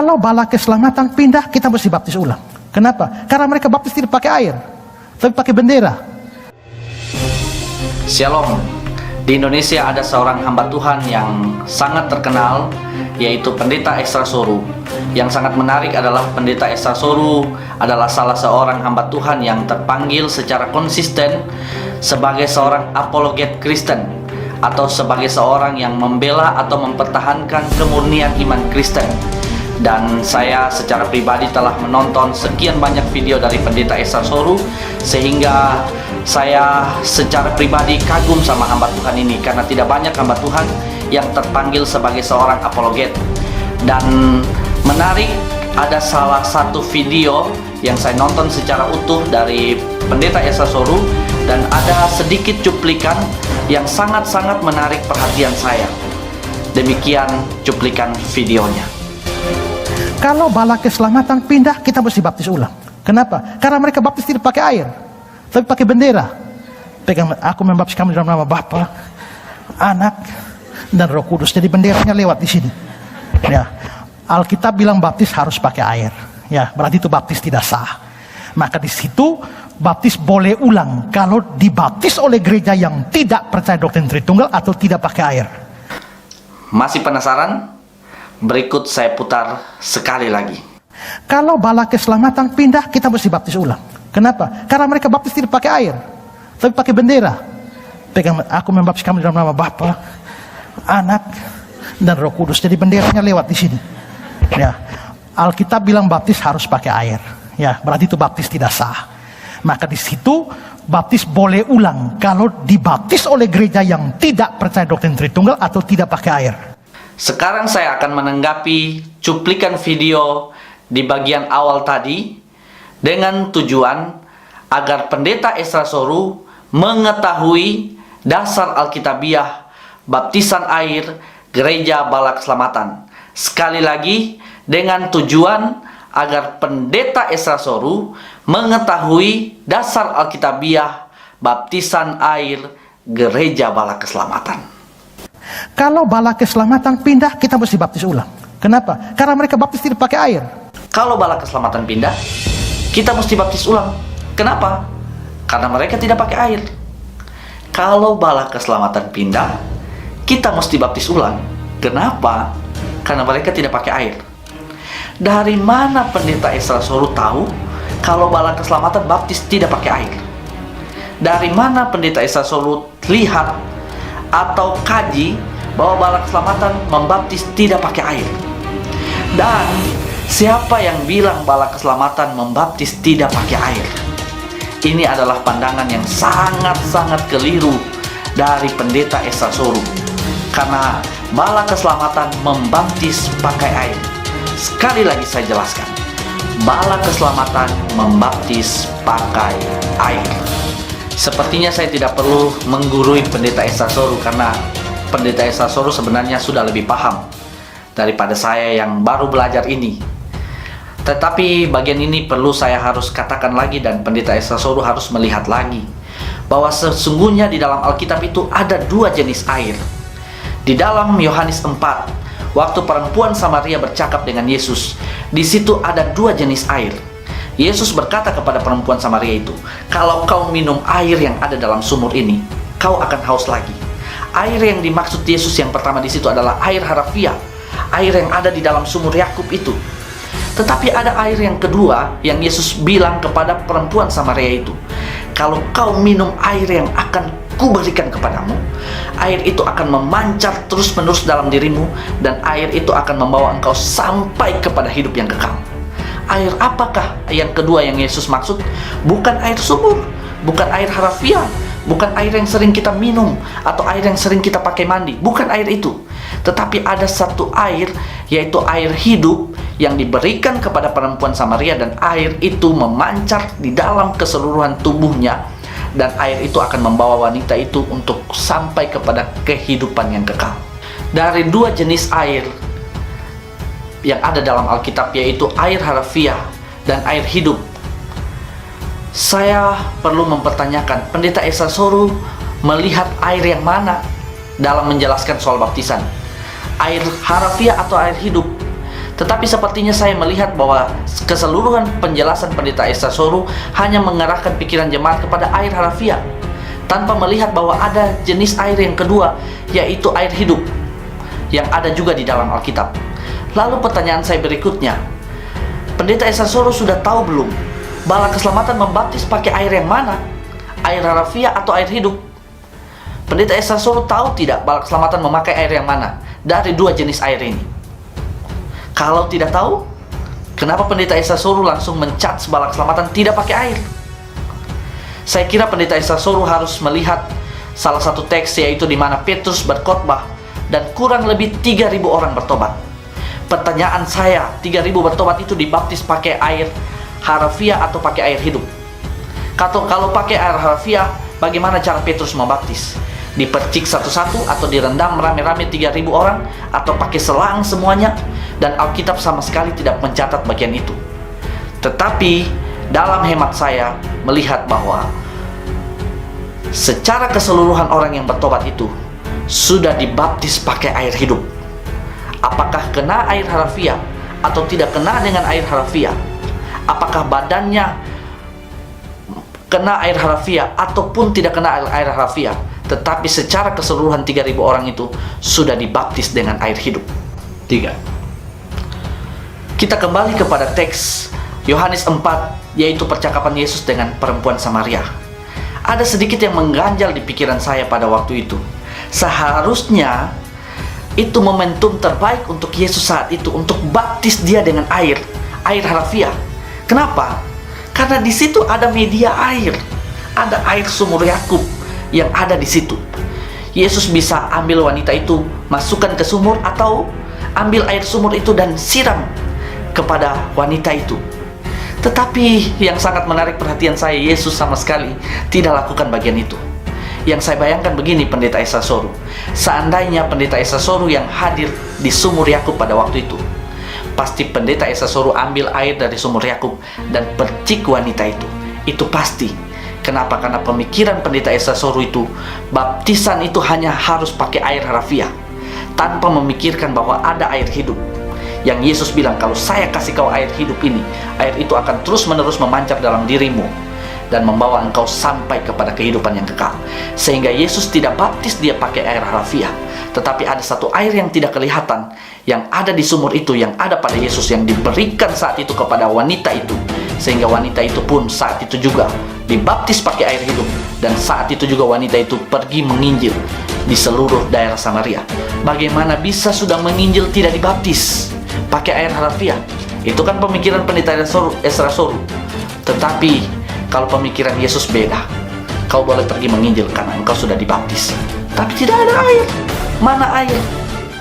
Kalau bala keselamatan pindah, kita mesti baptis ulang. Kenapa? Karena mereka baptis tidak pakai air, tapi pakai bendera. Shalom. Di Indonesia ada seorang hamba Tuhan yang sangat terkenal, yaitu Pendeta Extra Soru. Yang sangat menarik adalah Pendeta Extra Soru adalah salah seorang hamba Tuhan yang terpanggil secara konsisten sebagai seorang apologet Kristen, atau sebagai seorang yang membela atau mempertahankan kemurnian iman Kristen. Dan saya secara pribadi telah menonton sekian banyak video dari Pendeta Extra Soru, sehingga saya secara pribadi kagum sama hamba Tuhan ini, karena tidak banyak hamba Tuhan yang terpanggil sebagai seorang apologet. Dan menarik, ada salah satu video yang saya nonton secara utuh dari Pendeta Extra Soru, dan ada sedikit cuplikan yang sangat-sangat menarik perhatian saya. Demikian cuplikan videonya. Kalau bala keselamatan pindah, kita mesti baptis ulang. Kenapa? Karena mereka baptis tidak pakai air, tapi pakai bendera. Aku membaptis kamu dalam nama Bapa, Anak, dan Roh Kudus. Jadi benderanya lewat di sini. Ya, Alkitab bilang baptis harus pakai air. Ya, berarti itu baptis tidak sah. Maka di situ baptis boleh ulang kalau dibaptis oleh gereja yang tidak percaya doktrin Tritunggal atau tidak pakai air. Masih penasaran? Berikut saya putar sekali lagi. Kalau bala keselamatan pindah, kita mesti baptis ulang. Kenapa? Karena mereka baptis tidak pakai air, tapi pakai bendera. Aku membaptis kamu dalam nama Bapa, Anak, dan Roh Kudus. Jadi benderanya lewat di sini. Ya, Alkitab bilang baptis harus pakai air. Ya, berarti itu baptis tidak sah. Maka di situ baptis boleh ulang kalau dibaptis oleh gereja yang tidak percaya doktrin Tritunggal atau tidak pakai air. Sekarang saya akan menanggapi cuplikan video di bagian awal tadi dengan tujuan agar Pendeta Extra Soru mengetahui dasar Alkitabiah baptisan air Gereja Bala Keselamatan. Sekali lagi, dengan tujuan agar Pendeta Extra Soru mengetahui dasar Alkitabiah baptisan air Gereja Bala Keselamatan. Kalau bala keselamatan pindah, kita mesti baptis ulang. Kenapa? Karena mereka baptis tidak pakai air. Kalau bala keselamatan pindah, kita mesti baptis ulang. Kenapa? Karena mereka tidak pakai air. Kalau bala keselamatan pindah, kita mesti baptis ulang. Kenapa? Karena mereka tidak pakai air. Dari mana Pendeta Extra Soru tahu kalau bala keselamatan baptis tidak pakai air? Dari mana Pendeta Extra Soru lihat atau kaji bahwa bala keselamatan membaptis tidak pakai air? Dan siapa yang bilang bala keselamatan membaptis tidak pakai air? Ini adalah pandangan yang sangat-sangat keliru dari Pendeta Extra Soru, karena bala keselamatan membaptis pakai air. Sekali lagi saya jelaskan, bala keselamatan membaptis pakai air. Sepertinya saya tidak perlu menggurui Pendeta Extra Soru, karena Pendeta Extra Soru sebenarnya sudah lebih paham daripada saya yang baru belajar ini. Tetapi bagian ini perlu saya harus katakan lagi, dan Pendeta Extra Soru harus melihat lagi bahwa sesungguhnya di dalam Alkitab itu ada dua jenis air. Di dalam Yohanes 4, waktu perempuan Samaria bercakap dengan Yesus, di situ ada dua jenis air. Yesus berkata kepada perempuan Samaria itu, kalau kau minum air yang ada dalam sumur ini, kau akan haus lagi. Air yang dimaksud Yesus yang pertama di situ adalah air harafiah, air yang ada di dalam sumur Yakub itu. Tetapi ada air yang kedua yang Yesus bilang kepada perempuan Samaria itu, kalau kau minum air yang akan kuberikan kepadamu, air itu akan memancar terus-menerus dalam dirimu, dan air itu akan membawa engkau sampai kepada hidup yang kekal. Air apakah yang kedua yang Yesus maksud? Bukan air sumur, bukan air harafiah, bukan air yang sering kita minum atau air yang sering kita pakai mandi. Bukan air itu. Tetapi ada satu air, yaitu air hidup yang diberikan kepada perempuan Samaria, dan air itu memancar di dalam keseluruhan tubuhnya, dan air itu akan membawa wanita itu untuk sampai kepada kehidupan yang kekal. Dari dua jenis air yang ada dalam Alkitab, yaitu air harafiah dan air hidup, saya perlu mempertanyakan, Pendeta Extra Soru melihat air yang mana dalam menjelaskan soal baptisan? Air harafiah atau air hidup? Tetapi sepertinya saya melihat bahwa keseluruhan penjelasan Pendeta Esa Soru hanya mengarahkan pikiran jemaat kepada air harafiah, tanpa melihat bahwa ada jenis air yang kedua, yaitu air hidup, yang ada juga di dalam Alkitab. Lalu pertanyaan saya berikutnya, Pendeta Esa Soru sudah tahu belum bala keselamatan membaptis pakai air yang mana? Air harafiah atau air hidup? Pendeta Esa Soru tahu tidak bala keselamatan memakai air yang mana dari dua jenis air ini? Kalau tidak tahu, kenapa Pendeta Esa Soru langsung mencat bala keselamatan tidak pakai air? Saya kira Pendeta Esa Soru harus melihat salah satu teks, yaitu di mana Petrus berkhotbah dan kurang lebih 3.000 orang bertobat. Pertanyaan saya, 3.000 bertobat itu dibaptis pakai air harafiah atau pakai air hidup? Kalau pakai air harafiah, bagaimana cara Petrus membaptis? Dipercik satu-satu atau direndam rame-rame 3.000 orang, atau pakai selang semuanya? Dan Alkitab sama sekali tidak mencatat bagian itu. Tetapi dalam hemat saya melihat bahwa secara keseluruhan orang yang bertobat itu sudah dibaptis pakai air hidup. Apakah kena air harafiah atau tidak kena dengan air harafiah, apakah badannya kena air harafiah ataupun tidak kena air harafiah, tetapi secara keseluruhan 3.000 orang itu sudah dibaptis dengan air hidup. 3. Kita kembali kepada teks Yohanes 4, yaitu percakapan Yesus dengan perempuan Samaria. Ada sedikit yang mengganjal di pikiran saya pada waktu itu. Seharusnya itu momentum terbaik untuk Yesus saat itu, untuk baptis dia dengan air harafiah. Kenapa? Karena di situ ada media air, ada air sumur Yakub yang ada di situ. Yesus bisa ambil wanita itu, masukkan ke sumur, atau ambil air sumur itu dan siram kepada wanita itu. Tetapi yang sangat menarik perhatian saya, Yesus sama sekali tidak lakukan bagian itu. Yang saya bayangkan begini, Pendeta Esa Soru, seandainya Pendeta Esa Soru yang hadir di sumur Yakub pada waktu itu, pasti Pendeta Esa Soru ambil air dari sumur Yakub dan percik wanita itu. Itu pasti. Kenapa? Karena pemikiran Pendeta Esa Soru itu, baptisan itu hanya harus pakai air harafiah, tanpa memikirkan bahwa ada air hidup. Yang Yesus bilang, kalau saya kasih kau air hidup ini, air itu akan terus-menerus memancar dalam dirimu dan membawa engkau sampai kepada kehidupan yang kekal. Sehingga Yesus tidak baptis dia pakai air harafiah, tetapi ada satu air yang tidak kelihatan yang ada di sumur itu, yang ada pada Yesus, yang diberikan saat itu kepada wanita itu. Sehingga wanita itu pun saat itu juga dibaptis pakai air hidup, dan saat itu juga wanita itu pergi menginjil di seluruh daerah Samaria. Bagaimana bisa sudah menginjil tidak dibaptis pakai air harafiah? Itu kan pemikiran Pendeta Esa Soru. Tetapi kalau pemikiran Yesus beda. Kau boleh pergi menginjil karena engkau sudah dibaptis, tapi tidak ada air. Mana air?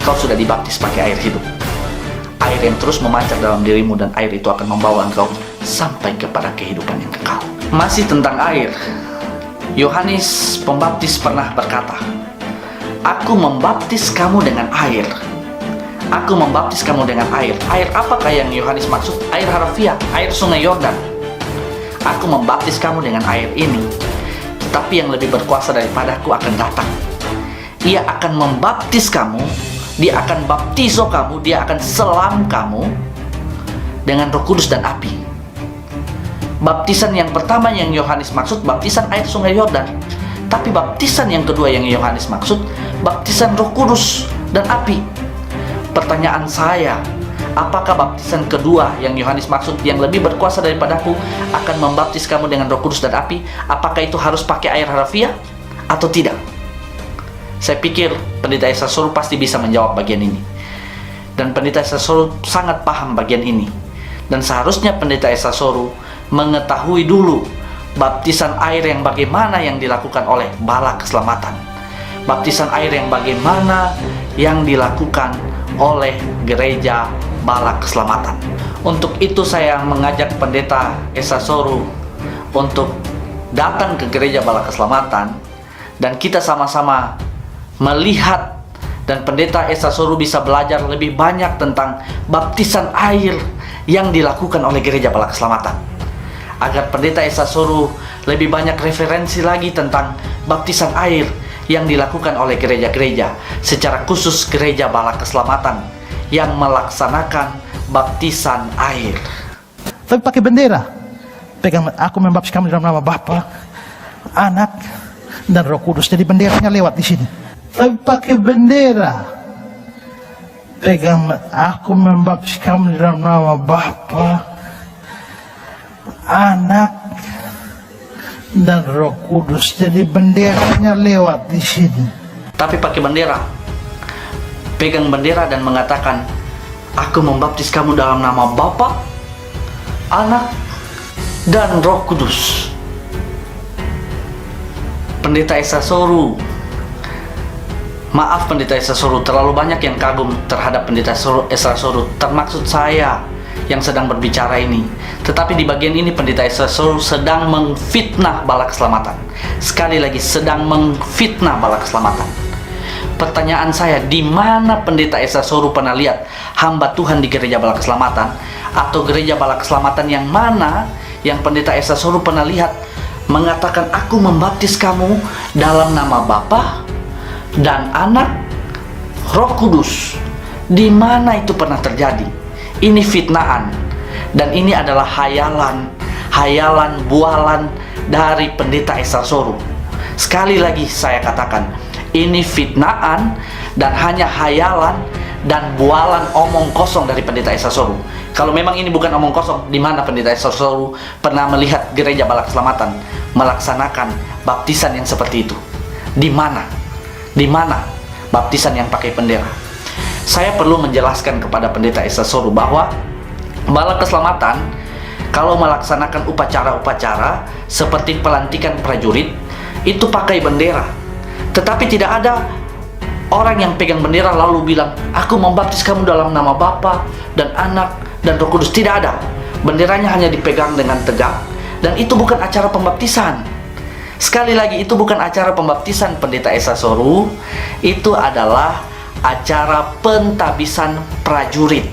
Kau sudah dibaptis pakai air hidup, air yang terus memancar dalam dirimu, dan air itu akan membawa engkau sampai kepada kehidupan yang kekal. Masih tentang air, Yohanes Pembaptis pernah berkata, "Aku membaptis kamu dengan air. Aku membaptis kamu dengan air." Air apakah yang Yohanes maksud? Air harafiah, air sungai Yordan. "Aku membaptis kamu dengan air ini, tetapi yang lebih berkuasa daripadaku akan datang. Ia akan membaptis kamu, dia akan baptiso kamu, dia akan selam kamu dengan Roh Kudus dan api." Baptisan yang pertama yang Yohanes maksud baptisan air sungai Yordan, tapi baptisan yang kedua yang Yohanes maksud baptisan Roh Kudus dan api. Pertanyaan saya, apakah baptisan kedua yang Yohanes maksud, yang lebih berkuasa daripadaku akan membaptis kamu dengan Roh Kudus dan api, apakah itu harus pakai air harafiah atau tidak? Saya pikir Pendeta Esa Soru pasti bisa menjawab bagian ini, dan Pendeta Esa Soru sangat paham bagian ini. Dan seharusnya Pendeta Esa Soru mengetahui dulu baptisan air yang bagaimana yang dilakukan oleh bala keselamatan, baptisan air yang bagaimana yang dilakukan oleh gereja bala keselamatan. Untuk itu saya mengajak Pendeta Esa Soru untuk datang ke gereja bala keselamatan, dan kita sama-sama melihat, dan Pendeta Esa Soru bisa belajar lebih banyak tentang baptisan air yang dilakukan oleh gereja bala keselamatan, agar Pendeta Esa Soru lebih banyak referensi lagi tentang baptisan air yang dilakukan oleh gereja-gereja, secara khusus gereja bala keselamatan yang melaksanakan baptisan air. Tapi pakai bendera. Pegang, aku membaptis kamu dalam nama Bapa, Anak, dan Roh Kudus. Jadi benderanya lewat di sini. Tapi pakai bendera. Pegang, aku membaptis kamu dalam nama Bapa, Anak, dan Roh Kudus. Jadi benderanya lewat di sini. Tapi pakai bendera. Pegang bendera dan mengatakan, aku membaptis kamu dalam nama Bapa, Anak, dan Roh Kudus. Pendeta Esa Soru, maaf Pendeta Esa Soru, terlalu banyak yang kagum terhadap Pendeta Esa Soru, termaksud saya yang sedang berbicara ini. Tetapi di bagian ini Pendeta Esa Soru sedang mengfitnah bala keselamatan. Sekali lagi, sedang mengfitnah bala keselamatan. Pertanyaan saya, di mana Pendeta Esa Soru pernah lihat hamba Tuhan di gereja bala keselamatan? Atau gereja bala keselamatan yang mana yang Pendeta Esa Soru pernah lihat mengatakan, aku membaptis kamu dalam nama Bapa dan Anak, Roh Kudus? Di mana itu pernah terjadi? Ini fitnaan, dan ini adalah hayalan bualan dari Pendeta Esa Soru. Sekali lagi saya katakan, ini fitnaan dan hanya hayalan dan bualan omong kosong dari Pendeta Esa Soru. Kalau memang ini bukan omong kosong, di mana Pendeta Esa Soru pernah melihat gereja bala keselamatan melaksanakan baptisan yang seperti itu? Di mana? Di mana baptisan yang pakai bendera? Saya perlu menjelaskan kepada Pendeta Esa Soru bahwa bala keselamatan kalau melaksanakan upacara-upacara seperti pelantikan prajurit itu pakai bendera. Tetapi tidak ada orang yang pegang bendera lalu bilang, aku membaptis kamu dalam nama Bapa dan Anak dan Roh Kudus. Tidak ada. Benderanya hanya dipegang dengan tegak, dan itu bukan acara pembaptisan. Sekali lagi, itu bukan acara pembaptisan Pendeta Esa Soru. Itu adalah acara pentabisan prajurit.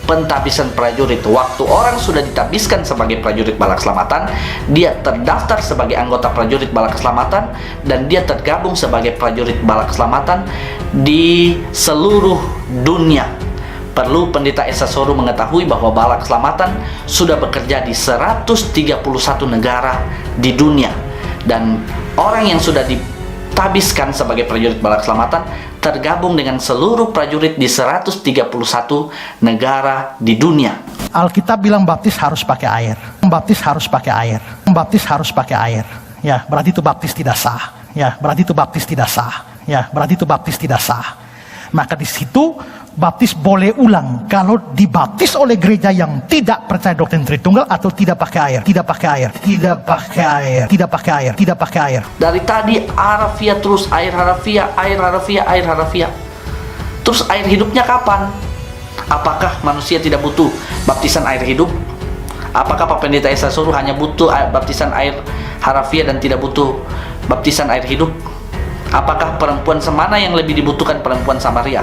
Pentabisan prajurit. Waktu orang sudah ditabiskan sebagai prajurit bala keselamatan, dia terdaftar sebagai anggota prajurit bala keselamatan, dan dia tergabung sebagai prajurit bala keselamatan di seluruh dunia. Perlu Pendeta Esa Soru mengetahui bahwa bala keselamatan sudah bekerja di 131 negara di dunia, dan orang yang sudah ditabiskan sebagai prajurit bala keselamatan tergabung dengan seluruh prajurit di 131 negara di dunia. Alkitab bilang baptis harus pakai air. Baptis harus pakai air. Baptis harus pakai air. Ya, berarti itu baptis tidak sah. Ya, berarti itu baptis tidak sah. Ya, berarti itu baptis tidak sah. Maka di situ baptis boleh ulang kalau dibaptis oleh gereja yang tidak percaya doktrin Tritunggal atau tidak pakai air, tidak pakai air, tidak pakai air, tidak pakai air, tidak pakai air. Dari tadi harafiah terus, air harafiah, air harafiah, air harafiah. Terus air hidupnya kapan? Apakah manusia tidak butuh baptisan air hidup? Apakah Pak Pendeta Esa Soru hanya butuh baptisan air harafiah dan tidak butuh baptisan air hidup? Apakah perempuan semana yang lebih dibutuhkan perempuan Samaria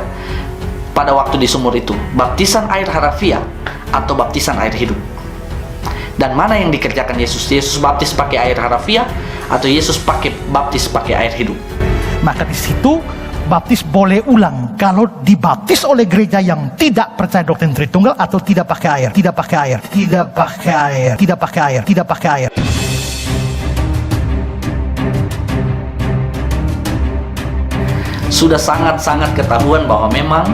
pada waktu di sumur itu? Baptisan air harafiah atau baptisan air hidup? Dan mana yang dikerjakan Yesus? Yesus baptis pakai air harafiah atau Yesus baptis pakai air hidup? Maka di situ baptis boleh ulang kalau dibaptis oleh gereja yang tidak percaya doktrin Tritunggal atau tidak pakai air, tidak pakai air, tidak pakai air, tidak pakai air, tidak pakai air. Sudah sangat-sangat ketahuan bahwa memang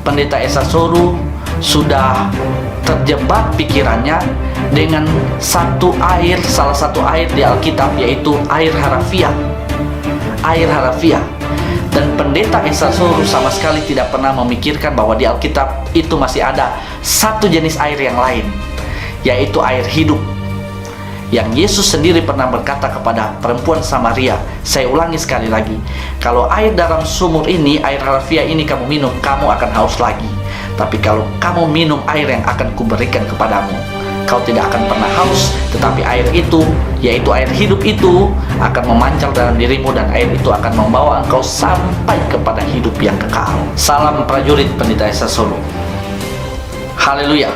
Pendeta Esa Soru sudah terjebak pikirannya dengan salah satu air di Alkitab, yaitu air harafiah. Air harafiah. Dan Pendeta Esa Soru sama sekali tidak pernah memikirkan bahwa di Alkitab itu masih ada satu jenis air yang lain, yaitu air hidup, yang Yesus sendiri pernah berkata kepada perempuan Samaria. Saya ulangi sekali lagi, kalau air dalam sumur ini, air harafiah ini kamu minum, kamu akan haus lagi. Tapi kalau kamu minum air yang akan kuberikan kepadamu, kau tidak akan pernah haus. Tetapi air itu, yaitu air hidup itu, akan memancar dalam dirimu, dan air itu akan membawa engkau sampai kepada hidup yang kekal. Salam prajurit Pendeta Esa Soru. Haleluya.